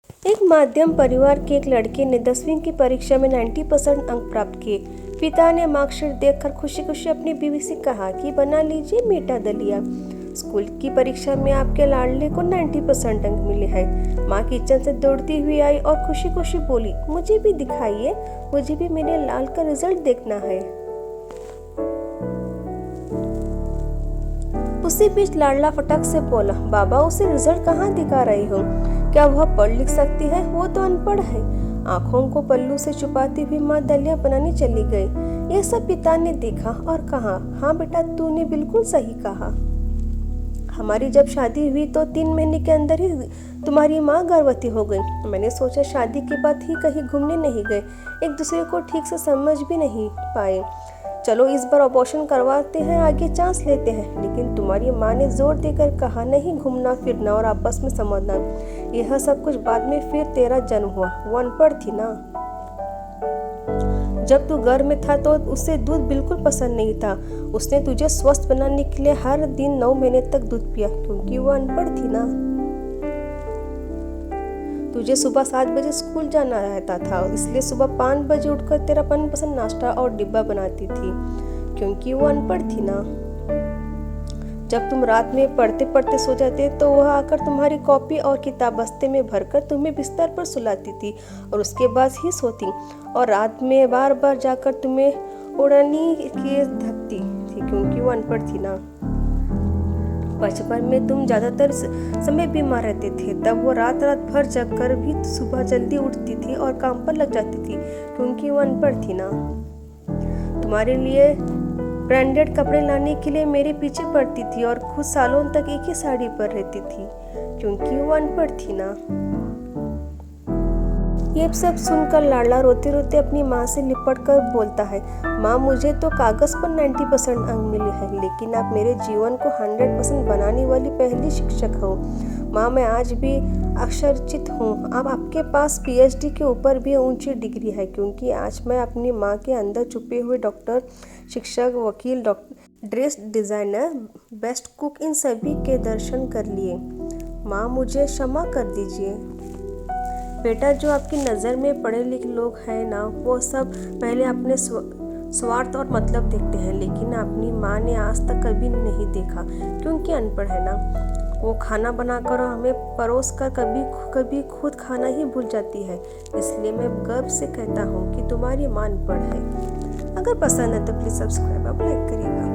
एक मध्यम परिवार के एक लड़के ने 10वीं की परीक्षा में 90% अंक प्राप्त किए। पिता ने मार्कशीट देखकर खुशी खुशी अपनी बीवी से कहा कि बना लीजिए मीठा दलिया, स्कूल की परीक्षा में आपके लाडले को 90% अंक मिले हैं। माँ किचन से दौड़ती हुई आई और खुशी खुशी बोली, मुझे भी दिखाइए, मुझे भी मेरे लाल का रिजल्ट देखना है। उसी बीच लाडला फटक से बोला, बाबा उसे रिजल्ट कहाँ दिखा रही हो? क्या वह पढ़ लिख सकती है? वो तो अनपढ़ है। आंखों को पल्लू से छुपाती हुई माँ दलिया बनाने चली गई। यह सब पिता ने देखा और कहा, हाँ बेटा, तूने बिल्कुल सही कहा। हमारी जब शादी हुई तो 3 महीने के अंदर ही तुम्हारी माँ गर्भवती हो गई। मैंने सोचा शादी के बाद ही कहीं घूमने नहीं गए, एक दूसरे को ठीक से समझ भी नहीं पाए। चलो इस बार ऑपरेशन करवाते हैं, आगे चांस लेते हैं। लेकिन तुम्हारी माँ ने जोर देकर कहा, नहीं घूमना फिरना और आपस में समझना। यह सब कुछ बाद में फिर तेरा जन्म हुआ। वो अनपढ़ थी ना। जब तू घर में था तो उसे दूध बिल्कुल पसंद नहीं था। उसने तुझे स्वस्थ बनाने के लिए हर दिन 9 महीने तक दूध पिया, क्योंकि वो अनपढ़ थी ना। तुझे सुबह 7 बजे स्कूल जाना रहता था, इसलिए सुबह 5 बजे उठकर तेरा मनपसंद नाश्ता और डिब्बा बनाती थी, क्योंकि वो अनपढ़ थी ना। जब तुम रात में पढ़ते पढ़ते सो जाते तो वह आकर तुम्हारी कॉपी और किताब बस्ते में भरकर तुम्हें बिस्तर पर सुलाती थी और उसके बाद ही सोती, और रात में बार बार जाकर तुम्हें उड़ानी के धकती थी, क्योंकि वो अनपढ़ थी ना। बचपन में तुम ज्यादातर समय बीमार रहते थे, तब वो रात रात भर जगकर भी सुबह जल्दी उठती थी और काम पर लग जाती थी, क्योंकि वो अनपढ़ थी ना। तुम्हारे लिए ब्रांडेड कपड़े लाने के लिए मेरे पीछे पड़ती थी और खुद सालों तक एक ही साड़ी पर रहती थी, क्योंकि वो अनपढ़ थी ना। ये सब सुनकर लाडला रोते रोते अपनी माँ से लिपट कर बोलता है, माँ मुझे तो कागज पर 90% अंक मिले हैं, लेकिन आप मेरे जीवन को 100% बनाने वाली पहली शिक्षक हो। माँ मैं आज भी आश्चर्यचकित हूँ। अब आपके पास PhD के ऊपर भी ऊंची डिग्री है, क्योंकि आज मैं अपनी माँ के अंदर छुपे हुए डॉक्टर, शिक्षक, वकील, ड्रेस डिजाइनर, बेस्ट कुक, इन सभी के दर्शन कर लिए। माँ मुझे क्षमा कर दीजिए। बेटा, जो आपकी नज़र में पढ़े लिखे लोग हैं ना, वो सब पहले अपने स्वार्थ और मतलब देखते हैं, लेकिन अपनी माँ ने आज तक कभी नहीं देखा, क्योंकि अनपढ़ है ना। वो खाना बनाकर हमें परोस कर कभी कभी खुद खाना ही भूल जाती है। इसलिए मैं गर्व से कहता हूँ कि तुम्हारी माँ अनपढ़ है। अगर पसंद है तो प्लीज़ सब्सक्राइब, आप लाइक करिएगा।